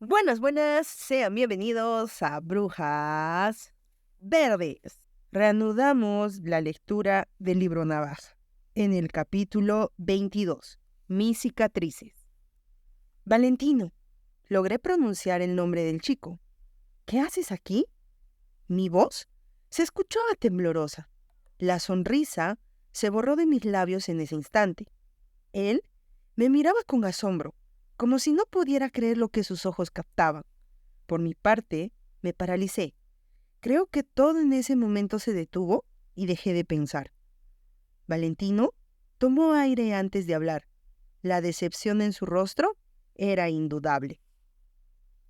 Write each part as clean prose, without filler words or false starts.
Buenas, buenas, sean bienvenidos a Brujas Verdes. Reanudamos la lectura del libro Navaja en el capítulo 22, Mis cicatrices. Valentino, logré pronunciar el nombre del chico. ¿Qué haces aquí? Mi voz se escuchaba temblorosa. La sonrisa se borró de mis labios en ese instante. Él me miraba con asombro, como si no pudiera creer lo que sus ojos captaban. Por mi parte, me paralicé. Creo que todo en ese momento se detuvo y dejé de pensar. Valentino tomó aire antes de hablar. La decepción en su rostro era indudable.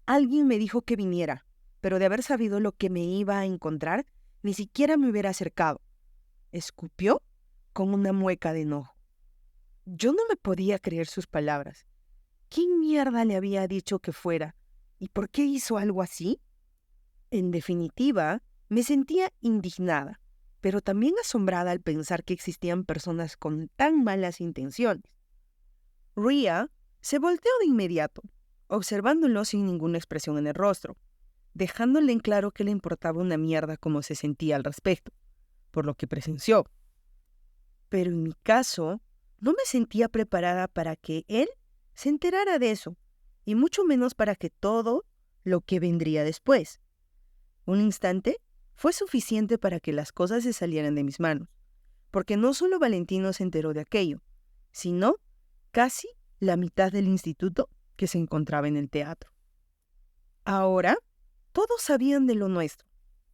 Alguien me dijo que viniera, pero de haber sabido lo que me iba a encontrar, ni siquiera me hubiera acercado. Escupió con una mueca de enojo. Yo no me podía creer sus palabras. ¿Quién mierda le había dicho que fuera? ¿Y por qué hizo algo así? En definitiva, me sentía indignada, pero también asombrada al pensar que existían personas con tan malas intenciones. Rhea se volteó de inmediato, observándolo sin ninguna expresión en el rostro, dejándole en claro que le importaba una mierda cómo se sentía al respecto, por lo que presenció. Pero en mi caso, no me sentía preparada para que él se enterara de eso, y mucho menos para que todo lo que vendría después. Un instante fue suficiente para que las cosas se salieran de mis manos, porque no solo Valentino se enteró de aquello, sino casi la mitad del instituto que se encontraba en el teatro. Ahora, todos sabían de lo nuestro.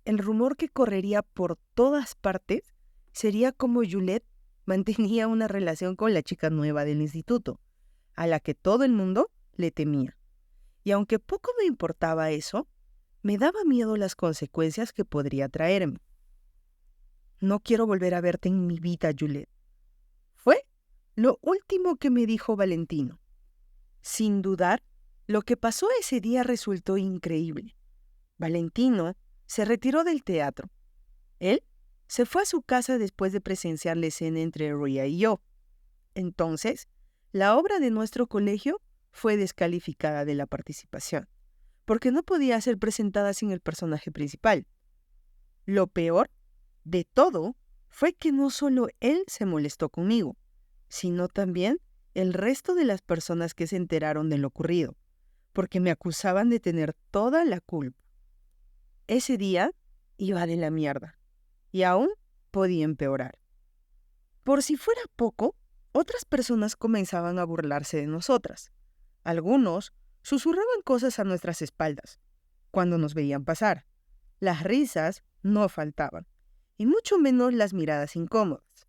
El rumor que correría por todas partes sería como Juliet mantenía una relación con la chica nueva del instituto, a la que todo el mundo le temía. Y aunque poco me importaba eso, me daba miedo las consecuencias que podría traerme. No quiero volver a verte en mi vida, Juliet. Fue lo último que me dijo Valentino. Sin dudar, lo que pasó ese día resultó increíble. Valentino se retiró del teatro. Él se fue a su casa después de presenciar la escena entre Rhea y yo. Entonces, la obra de nuestro colegio fue descalificada de la participación, porque no podía ser presentada sin el personaje principal. Lo peor de todo fue que no solo él se molestó conmigo, sino también el resto de las personas que se enteraron de lo ocurrido, porque me acusaban de tener toda la culpa. Ese día iba de la mierda, y aún podía empeorar. Por si fuera poco, otras personas comenzaban a burlarse de nosotras. Algunos susurraban cosas a nuestras espaldas cuando nos veían pasar. Las risas no faltaban, y mucho menos las miradas incómodas.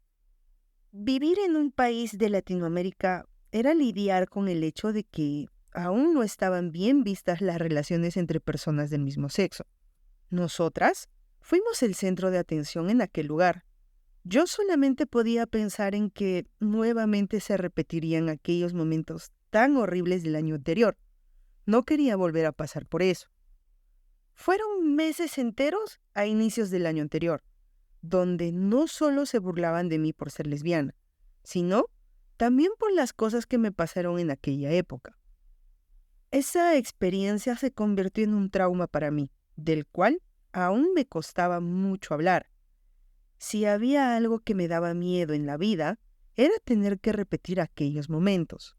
Vivir en un país de Latinoamérica era lidiar con el hecho de que aún no estaban bien vistas las relaciones entre personas del mismo sexo. Nosotras fuimos el centro de atención en aquel lugar. Yo solamente podía pensar en que nuevamente se repetirían aquellos momentos tan horribles del año anterior. No quería volver a pasar por eso. Fueron meses enteros a inicios del año anterior, donde no solo se burlaban de mí por ser lesbiana, sino también por las cosas que me pasaron en aquella época. Esa experiencia se convirtió en un trauma para mí, del cual aún me costaba mucho hablar. Si había algo que me daba miedo en la vida, era tener que repetir aquellos momentos.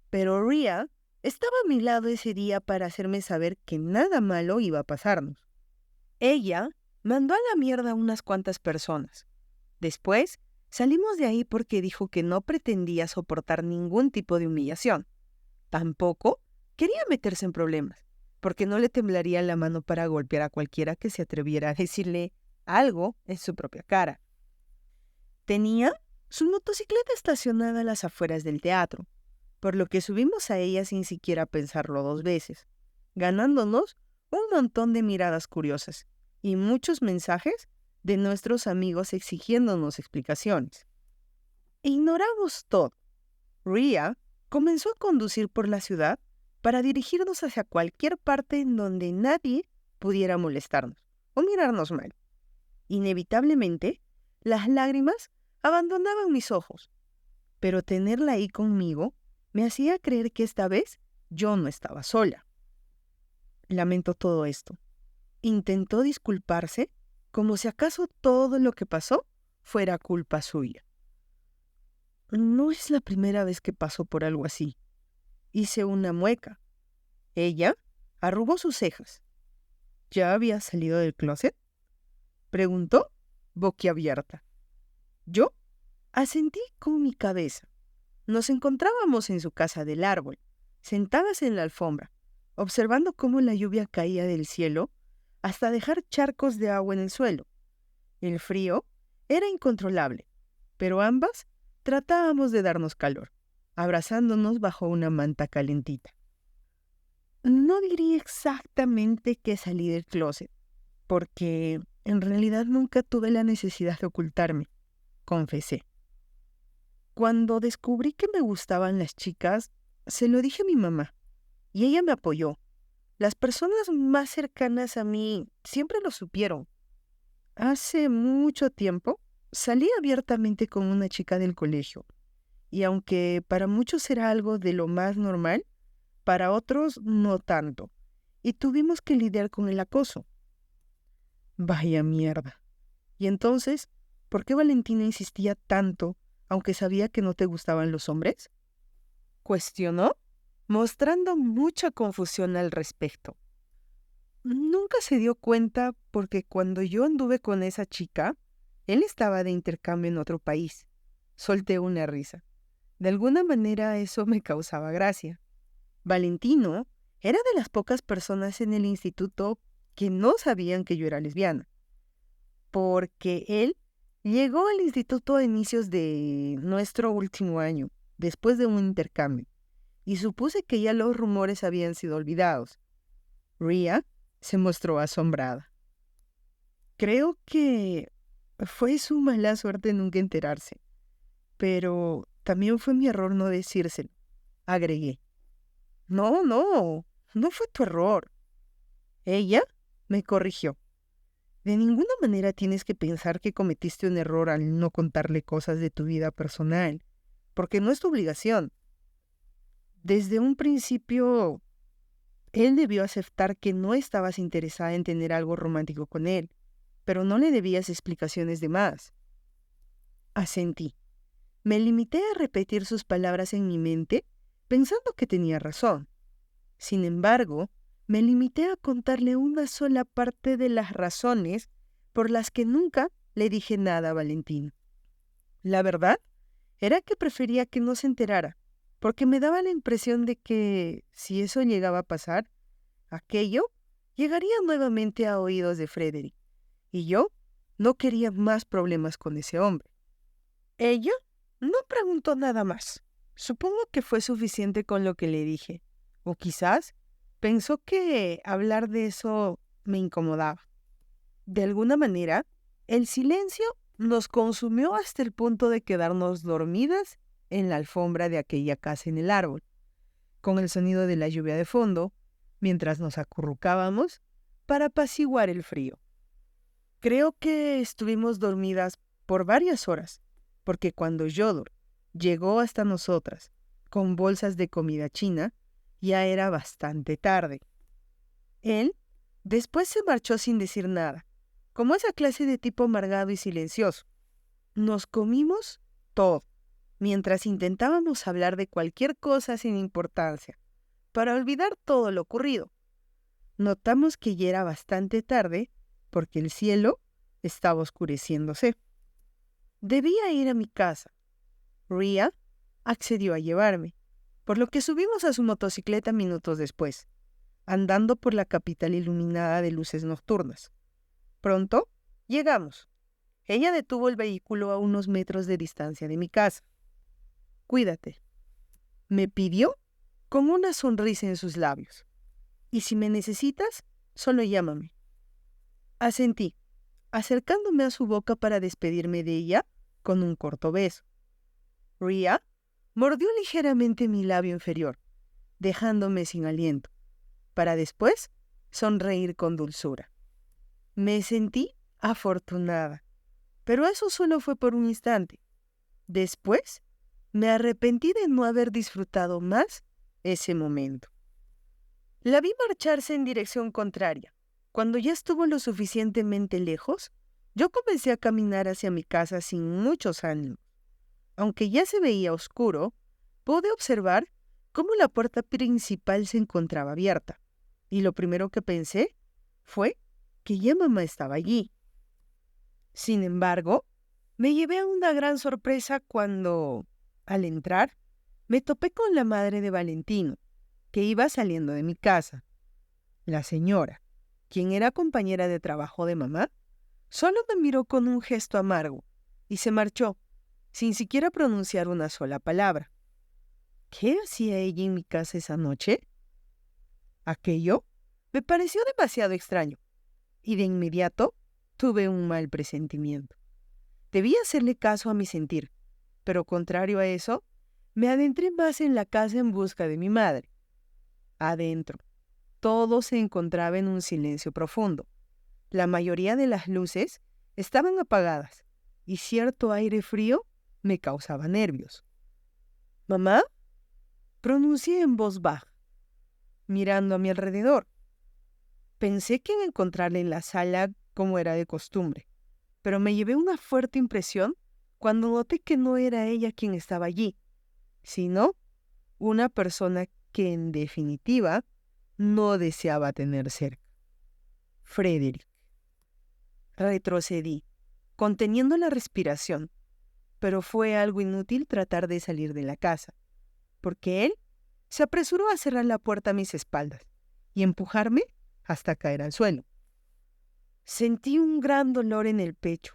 Pero Rhea estaba a mi lado ese día para hacerme saber que nada malo iba a pasarnos. Ella mandó a la mierda a unas cuantas personas. Después, salimos de ahí porque dijo que no pretendía soportar ningún tipo de humillación. Tampoco quería meterse en problemas, porque no le temblaría la mano para golpear a cualquiera que se atreviera a decirle algo en su propia cara. Tenía su motocicleta estacionada a las afueras del teatro, por lo que subimos a ella sin siquiera pensarlo dos veces, ganándonos un montón de miradas curiosas y muchos mensajes de nuestros amigos exigiéndonos explicaciones. Ignoramos todo. Rhea comenzó a conducir por la ciudad para dirigirnos hacia cualquier parte en donde nadie pudiera molestarnos o mirarnos mal. Inevitablemente, las lágrimas abandonaban mis ojos, pero tenerla ahí conmigo me hacía creer que esta vez yo no estaba sola. lamentó todo esto. Intentó disculparse como si acaso todo lo que pasó fuera culpa suya. No es la primera vez que pasó por algo así. Hice una mueca. Ella arrugó sus cejas. ¿Ya había salido del closet?, preguntó, boquiabierta. Yo asentí con mi cabeza. Nos encontrábamos en su casa del árbol, sentadas en la alfombra, observando cómo la lluvia caía del cielo hasta dejar charcos de agua en el suelo. El frío era incontrolable, pero ambas tratábamos de darnos calor, abrazándonos bajo una manta calentita. No diría exactamente que salí del closet, porque en realidad nunca tuve la necesidad de ocultarme, confesé. Cuando descubrí que me gustaban las chicas, se lo dije a mi mamá, y ella me apoyó. Las personas más cercanas a mí siempre lo supieron. Hace mucho tiempo salí abiertamente con una chica del colegio, y aunque para muchos era algo de lo más normal, para otros no tanto, y tuvimos que lidiar con el acoso. Vaya mierda. Y entonces, ¿por qué Valentina insistía tanto, aunque sabía que no te gustaban los hombres?, cuestionó, mostrando mucha confusión al respecto. Nunca se dio cuenta porque cuando yo anduve con esa chica, él estaba de intercambio en otro país. Solté una risa. De alguna manera eso me causaba gracia. Valentino era de las pocas personas en el instituto que no sabían que yo era lesbiana, porque él llegó al instituto a inicios de nuestro último año, después de un intercambio, y supuse que ya los rumores habían sido olvidados. Ria se mostró asombrada. Creo que fue su mala suerte nunca enterarse, pero también fue mi error no decírselo, agregué. No fue tu error. Ella me corrigió. De ninguna manera tienes que pensar que cometiste un error al no contarle cosas de tu vida personal, porque no es tu obligación. Desde un principio, él debió aceptar que no estabas interesada en tener algo romántico con él, pero no le debías explicaciones de más. Asentí. Me limité a repetir sus palabras en mi mente, pensando que tenía razón. Sin embargo, me limité a contarle una sola parte de las razones por las que nunca le dije nada a Valentín. La verdad era que prefería que no se enterara, porque me daba la impresión de que, si eso llegaba a pasar, aquello llegaría nuevamente a oídos de Frederick, y yo no quería más problemas con ese hombre. Ella no preguntó nada más. Supongo que fue suficiente con lo que le dije. O quizás pensó que hablar de eso me incomodaba. De alguna manera, el silencio nos consumió hasta el punto de quedarnos dormidas en la alfombra de aquella casa en el árbol, con el sonido de la lluvia de fondo, mientras nos acurrucábamos para apaciguar el frío. Creo que estuvimos dormidas por varias horas, porque cuando Yodur llegó hasta nosotras con bolsas de comida china, ya era bastante tarde. Él después se marchó sin decir nada, como esa clase de tipo amargado y silencioso. Nos comimos todo, mientras intentábamos hablar de cualquier cosa sin importancia, para olvidar todo lo ocurrido. Notamos que ya era bastante tarde, porque el cielo estaba oscureciéndose. Debía ir a mi casa. Ria accedió a llevarme, por lo que subimos a su motocicleta minutos después, andando por la capital iluminada de luces nocturnas. Pronto llegamos. Ella detuvo el vehículo a unos metros de distancia de mi casa. «Cuídate», me pidió con una sonrisa en sus labios. «Y si me necesitas, solo llámame». Asentí, acercándome a su boca para despedirme de ella con un corto beso. Ria mordió ligeramente mi labio inferior, dejándome sin aliento, para después sonreír con dulzura. Me sentí afortunada, pero eso solo fue por un instante. Después, me arrepentí de no haber disfrutado más ese momento. La vi marcharse en dirección contraria. Cuando ya estuvo lo suficientemente lejos, yo comencé a caminar hacia mi casa sin muchos ánimos. Aunque ya se veía oscuro, pude observar cómo la puerta principal se encontraba abierta. Y lo primero que pensé fue que ya mamá estaba allí. Sin embargo, me llevé a una gran sorpresa cuando, al entrar, me topé con la madre de Valentino, que iba saliendo de mi casa. La señora, quien era compañera de trabajo de mamá, solo me miró con un gesto amargo y se marchó, sin siquiera pronunciar una sola palabra. ¿Qué hacía ella en mi casa esa noche? Aquello me pareció demasiado extraño y de inmediato tuve un mal presentimiento. Debía hacerle caso a mi sentir, pero contrario a eso, me adentré más en la casa en busca de mi madre. Adentro, todo se encontraba en un silencio profundo. La mayoría de las luces estaban apagadas y cierto aire frío me causaba nervios. «¿Mamá?», pronuncié en voz baja, mirando a mi alrededor. Pensé que en encontrarla en la sala como era de costumbre, pero me llevé una fuerte impresión cuando noté que no era ella quien estaba allí, sino una persona que en definitiva no deseaba tener cerca. Frederick. Retrocedí, conteniendo la respiración, pero fue algo inútil tratar de salir de la casa, porque él se apresuró a cerrar la puerta a mis espaldas y empujarme hasta caer al suelo. Sentí un gran dolor en el pecho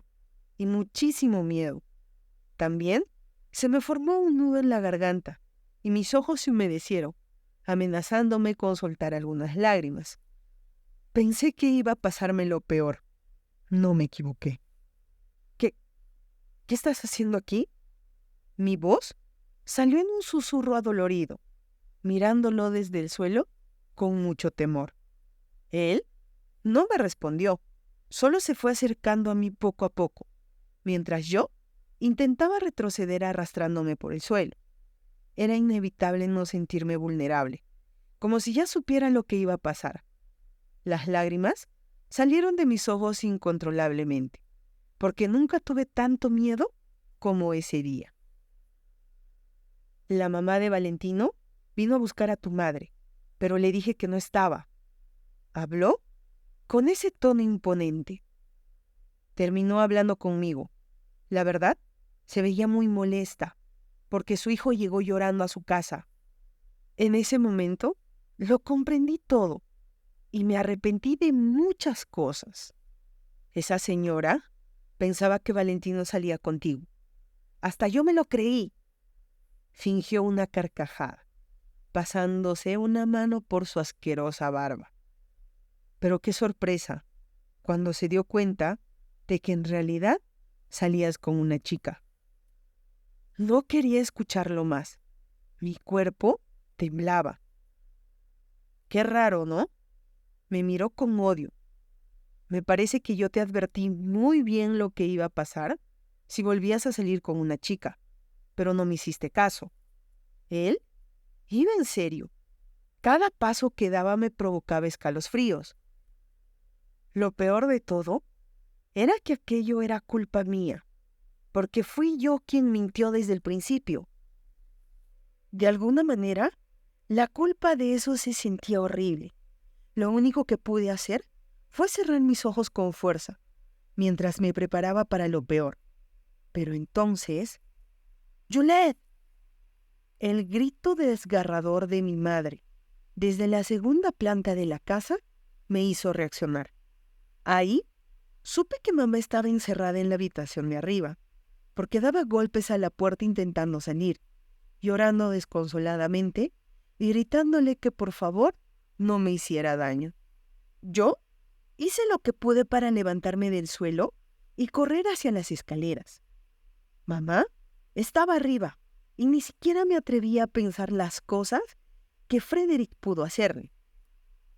y muchísimo miedo. También se me formó un nudo en la garganta y mis ojos se humedecieron, amenazándome con soltar algunas lágrimas. Pensé que iba a pasarme lo peor. No me equivoqué. ¿Qué estás haciendo aquí?». Mi voz salió en un susurro adolorido, mirándolo desde el suelo con mucho temor. Él no me respondió, solo se fue acercando a mí poco a poco, mientras yo intentaba retroceder arrastrándome por el suelo. Era inevitable no sentirme vulnerable, como si ya supiera lo que iba a pasar. Las lágrimas salieron de mis ojos incontrolablemente, porque nunca tuve tanto miedo como ese día. «La mamá de Valentino vino a buscar a tu madre, pero le dije que no estaba». Habló con ese tono imponente. Terminó hablando conmigo. La verdad, se veía muy molesta, porque su hijo llegó llorando a su casa. En ese momento, lo comprendí todo y me arrepentí de muchas cosas. Esa señora pensaba que Valentino salía contigo. Hasta yo me lo creí. Fingió una carcajada, pasándose una mano por su asquerosa barba. Pero qué sorpresa, cuando se dio cuenta de que en realidad salías con una chica. No quería escucharlo más. Mi cuerpo temblaba. «Qué raro, ¿no?». Me miró con odio. «Me parece que yo te advertí muy bien lo que iba a pasar si volvías a salir con una chica, pero no me hiciste caso». Él iba en serio. Cada paso que daba me provocaba escalofríos. Lo peor de todo era que aquello era culpa mía, porque fui yo quien mintió desde el principio. De alguna manera, la culpa de eso se sentía horrible. Lo único que pude hacer fue cerrar mis ojos con fuerza, mientras me preparaba para lo peor. Pero entonces, «Juliette». El grito desgarrador de mi madre, desde la segunda planta de la casa, me hizo reaccionar. Ahí, supe que mamá estaba encerrada en la habitación de arriba, porque daba golpes a la puerta intentando salir, llorando desconsoladamente y gritándole que por favor no me hiciera daño. Yo hice lo que pude para levantarme del suelo y correr hacia las escaleras. Mamá estaba arriba y ni siquiera me atrevía a pensar las cosas que Frederick pudo hacerme.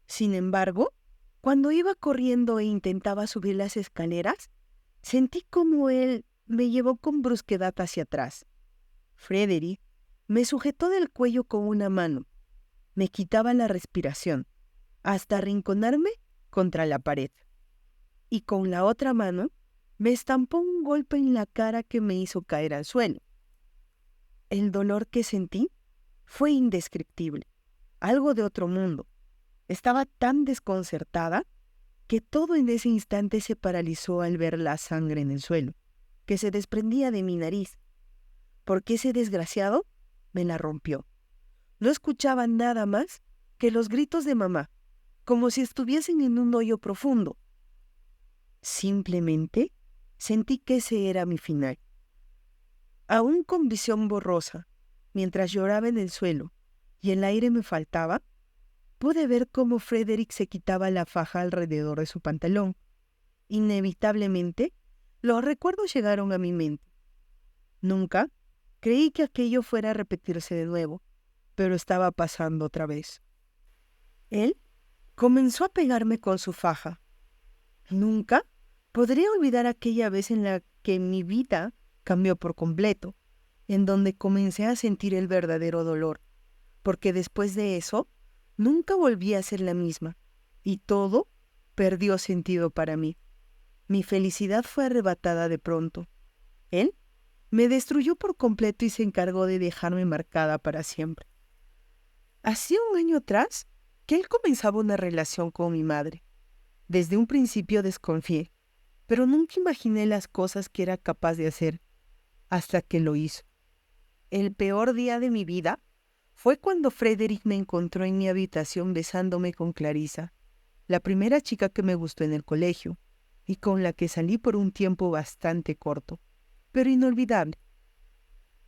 Sin embargo, cuando iba corriendo e intentaba subir las escaleras, sentí como él me llevó con brusquedad hacia atrás. Frederick me sujetó del cuello con una mano. Me quitaba la respiración hasta arrinconarme contra la pared. Y con la otra mano me estampó un golpe en la cara que me hizo caer al suelo. El dolor que sentí fue indescriptible, algo de otro mundo. Estaba tan desconcertada que todo en ese instante se paralizó al ver la sangre en el suelo, que se desprendía de mi nariz, porque ese desgraciado me la rompió. No escuchaba nada más que los gritos de mamá, como si estuviesen en un hoyo profundo. Simplemente sentí que ese era mi final. Aún con visión borrosa, mientras lloraba en el suelo y el aire me faltaba, pude ver cómo Frederick se quitaba la faja alrededor de su pantalón. Inevitablemente, los recuerdos llegaron a mi mente. Nunca creí que aquello fuera a repetirse de nuevo, pero estaba pasando otra vez. Él comenzó a pegarme con su faja. Nunca podría olvidar aquella vez en la que mi vida cambió por completo, en donde comencé a sentir el verdadero dolor, porque después de eso nunca volví a ser la misma, y todo perdió sentido para mí. Mi felicidad fue arrebatada de pronto. Él me destruyó por completo y se encargó de dejarme marcada para siempre. Hacía un año atrás que él comenzaba una relación con mi madre. Desde un principio desconfié, pero nunca imaginé las cosas que era capaz de hacer, hasta que lo hizo. El peor día de mi vida fue cuando Frederick me encontró en mi habitación besándome con Clarissa, la primera chica que me gustó en el colegio, y con la que salí por un tiempo bastante corto, pero inolvidable.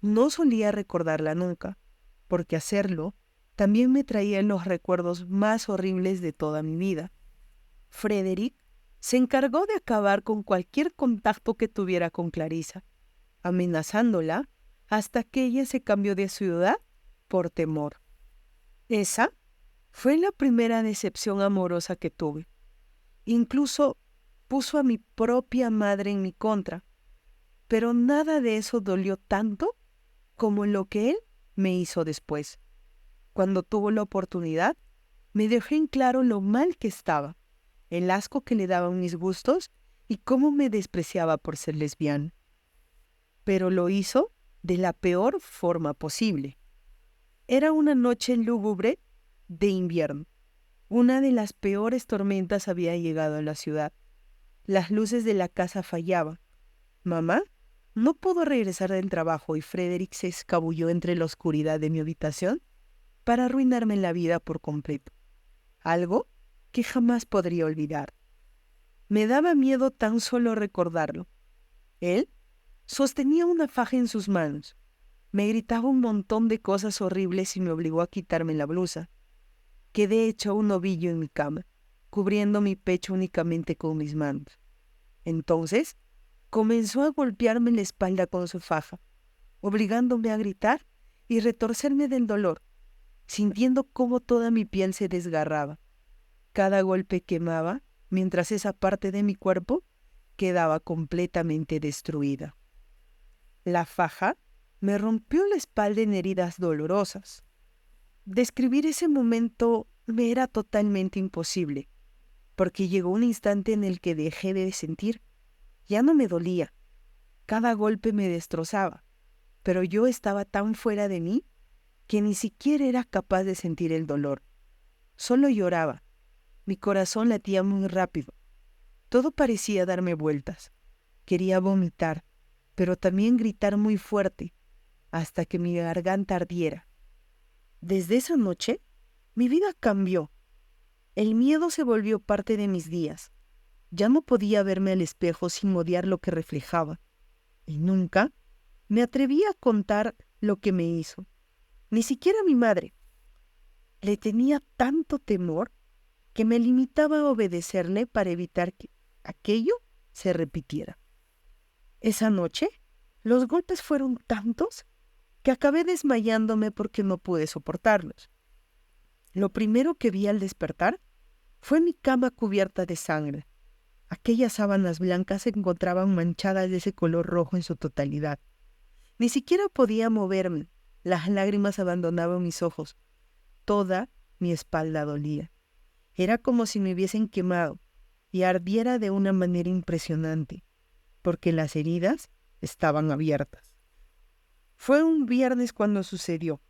No solía recordarla nunca, porque hacerlo también me traía los recuerdos más horribles de toda mi vida. Frederick se encargó de acabar con cualquier contacto que tuviera con Clarissa, amenazándola hasta que ella se cambió de ciudad por temor. Esa fue la primera decepción amorosa que tuve. Incluso puso a mi propia madre en mi contra, pero nada de eso dolió tanto como lo que él me hizo después. Cuando tuvo la oportunidad, me dejó en claro lo mal que estaba, el asco que le daban mis gustos y cómo me despreciaba por ser lesbiana. Pero lo hizo de la peor forma posible. Era una noche lúgubre de invierno. Una de las peores tormentas había llegado a la ciudad. Las luces de la casa fallaban. Mamá no pudo regresar del trabajo y Frederick se escabulló entre la oscuridad de mi habitación para arruinarme la vida por completo. Algo que jamás podría olvidar. Me daba miedo tan solo recordarlo. Él sostenía una faja en sus manos. Me gritaba un montón de cosas horribles y me obligó a quitarme la blusa. Quedé hecho un ovillo en mi cama, cubriendo mi pecho únicamente con mis manos. Entonces, comenzó a golpearme la espalda con su faja, obligándome a gritar y retorcerme del dolor, sintiendo cómo toda mi piel se desgarraba. Cada golpe quemaba, mientras esa parte de mi cuerpo quedaba completamente destruida. La faja me rompió la espalda en heridas dolorosas. Describir ese momento me era totalmente imposible, porque llegó un instante en el que dejé de sentir. Ya no me dolía. Cada golpe me destrozaba, pero yo estaba tan fuera de mí que ni siquiera era capaz de sentir el dolor. Solo lloraba. Mi corazón latía muy rápido. Todo parecía darme vueltas. Quería vomitar, pero también gritar muy fuerte, hasta que mi garganta ardiera. Desde esa noche, mi vida cambió. El miedo se volvió parte de mis días. Ya no podía verme al espejo sin odiar lo que reflejaba. Y nunca me atreví a contar lo que me hizo. Ni siquiera a mi madre. Le tenía tanto temor que me limitaba a obedecerle para evitar que aquello se repitiera. Esa noche, los golpes fueron tantos que acabé desmayándome porque no pude soportarlos. Lo primero que vi al despertar fue mi cama cubierta de sangre. Aquellas sábanas blancas se encontraban manchadas de ese color rojo en su totalidad. Ni siquiera podía moverme. Las lágrimas abandonaban mis ojos. Toda mi espalda dolía. Era como si me hubiesen quemado y ardiera de una manera impresionante, porque las heridas estaban abiertas. Fue un viernes cuando sucedió.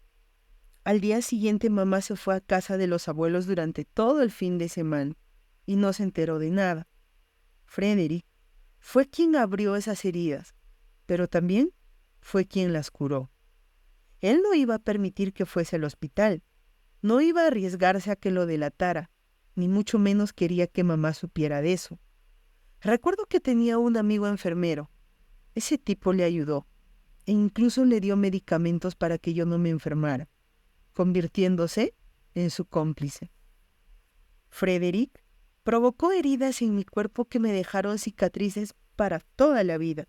Al día siguiente mamá se fue a casa de los abuelos durante todo el fin de semana y no se enteró de nada. Frederick fue quien abrió esas heridas, pero también fue quien las curó. Él no iba a permitir que fuese al hospital, no iba a arriesgarse a que lo delatara, ni mucho menos quería que mamá supiera de eso. Recuerdo que tenía un amigo enfermero. Ese tipo le ayudó e incluso le dio medicamentos para que yo no me enfermara, convirtiéndose en su cómplice. Frederick provocó heridas en mi cuerpo que me dejaron cicatrices para toda la vida.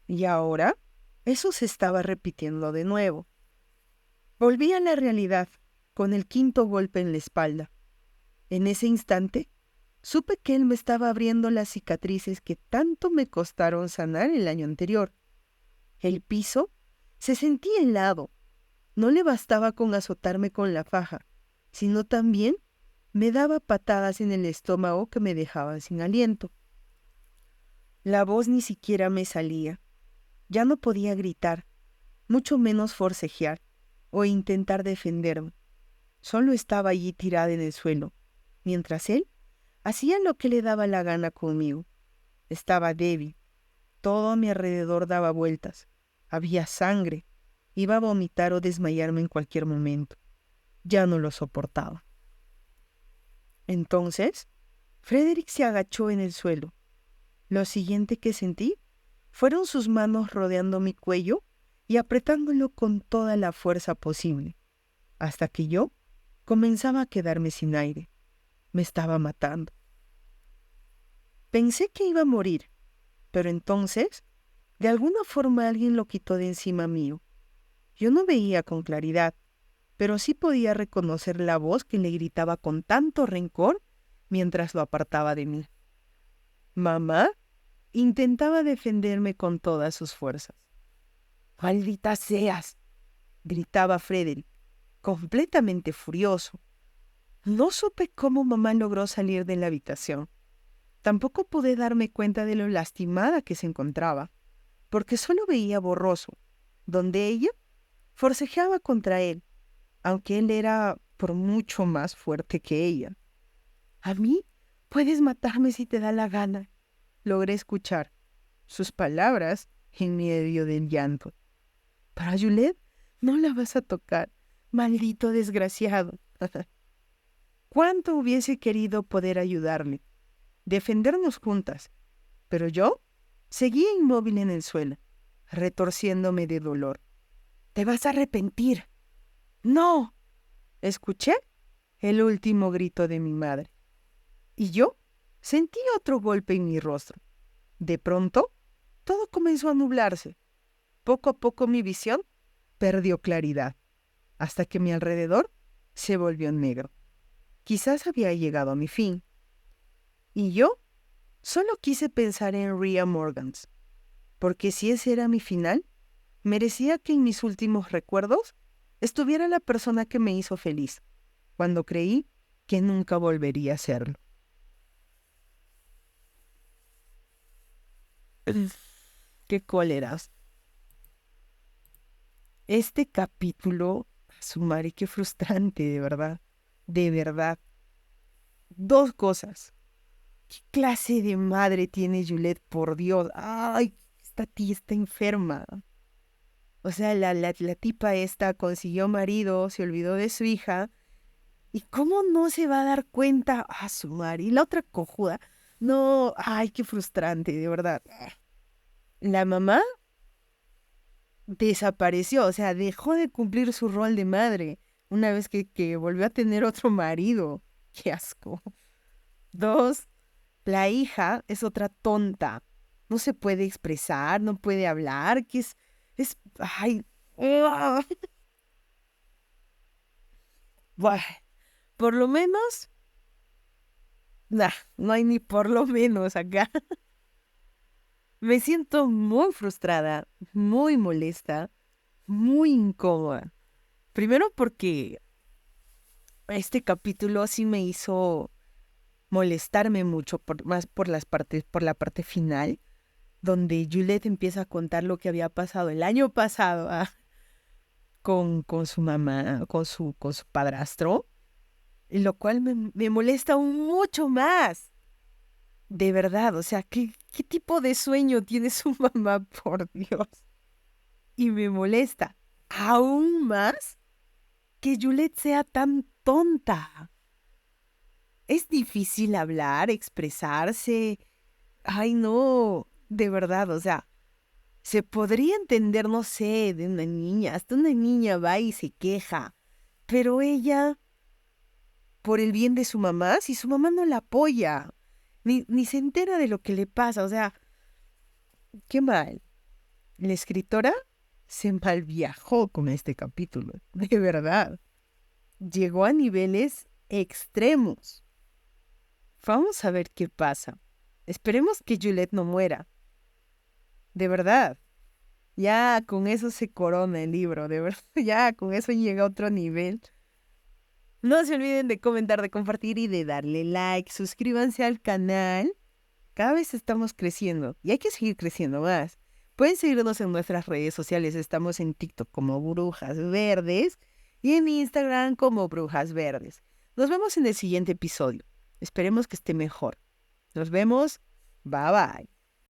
Y ahora, eso se estaba repitiendo de nuevo. Volví a la realidad, con el quinto golpe en la espalda. En ese instante, supe que él me estaba abriendo las cicatrices que tanto me costaron sanar el año anterior. El piso se sentía helado. No le bastaba con azotarme con la faja, sino también me daba patadas en el estómago que me dejaban sin aliento. La voz ni siquiera me salía. Ya no podía gritar, mucho menos forcejear o intentar defenderme. Solo estaba allí tirada en el suelo, mientras él hacía lo que le daba la gana conmigo. Estaba débil. Todo a mi alrededor daba vueltas. Había sangre. Iba a vomitar o desmayarme en cualquier momento. Ya no lo soportaba. Entonces, Frederick se agachó en el suelo. Lo siguiente que sentí fueron sus manos rodeando mi cuello y apretándolo con toda la fuerza posible, hasta que yo comenzaba a quedarme sin aire. Me estaba matando. Pensé que iba a morir, pero entonces, de alguna forma alguien lo quitó de encima mío. Yo no veía con claridad, pero sí podía reconocer la voz que le gritaba con tanto rencor mientras lo apartaba de mí. Mamá intentaba defenderme con todas sus fuerzas. «¡Maldita seas!», gritaba Frederick, completamente furioso. No supe cómo mamá logró salir de la habitación. Tampoco pude darme cuenta de lo lastimada que se encontraba, porque solo veía borroso, donde ella forcejeaba contra él, aunque él era por mucho más fuerte que ella. «A mí puedes matarme si te da la gana», logré escuchar sus palabras en medio del llanto. «Pero a Juliet no la vas a tocar, maldito desgraciado». Cuánto hubiese querido poder ayudarle, defendernos juntas, pero yo seguía inmóvil en el suelo, retorciéndome de dolor. «Te vas a arrepentir». «¡No!», escuché el último grito de mi madre. Y yo sentí otro golpe en mi rostro. De pronto, todo comenzó a nublarse. Poco a poco mi visión perdió claridad, hasta que mi alrededor se volvió negro. Quizás había llegado a mi fin. Y yo solo quise pensar en Rhea Morgans, porque si ese era mi final, merecía que en mis últimos recuerdos estuviera la persona que me hizo feliz, cuando creí que nunca volvería a serlo. ¡Qué cóleras! Este capítulo, su madre, qué frustrante, de verdad. De verdad. Dos cosas. ¿Qué clase de madre tiene Juliet, por Dios? ¡Ay! Esta tía está enferma. O sea, la tipa esta consiguió marido, se olvidó de su hija. ¿Y cómo no se va a dar cuenta? ¡Ah, su madre! Y la otra cojuda. No, ay, qué frustrante, de verdad. La mamá desapareció, o sea, dejó de cumplir su rol de madre una vez que volvió a tener otro marido. ¡Qué asco! Dos, la hija es otra tonta. No se puede expresar, no puede hablar, ay, ¡ah! Buah, por lo menos, nah, no hay ni por lo menos acá. Me siento muy frustrada, muy molesta, muy incómoda. Primero porque Este capítulo sí me hizo molestarme mucho, más por la parte final, donde Juliet empieza a contar lo que había pasado el año pasado con su mamá, con su padrastro, y lo cual me molesta aún mucho más. De verdad, o sea, ¿qué tipo de sueño tiene su mamá, por Dios? Y me molesta aún más que Juliet sea tan tonta. Es difícil hablar, expresarse. Ay, no, de verdad, o sea, se podría entender, no sé, de una niña, hasta una niña va y se queja, pero ella, por el bien de su mamá, si su mamá no la apoya, ni se entera de lo que le pasa, o sea, qué mal. La escritora se malviajó con este capítulo, de verdad. Llegó a niveles extremos. Vamos a ver qué pasa. Esperemos que Juliet no muera. De verdad. Ya con eso se corona el libro, de verdad. Ya con eso llega a otro nivel. No se olviden de comentar, de compartir y de darle like. Suscríbanse al canal. Cada vez estamos creciendo y hay que seguir creciendo más. Pueden seguirnos en nuestras redes sociales. Estamos en TikTok como Brujas Verdes y en Instagram como Brujas Verdes. Nos vemos en el siguiente episodio. Esperemos que esté mejor. Nos vemos. Bye bye.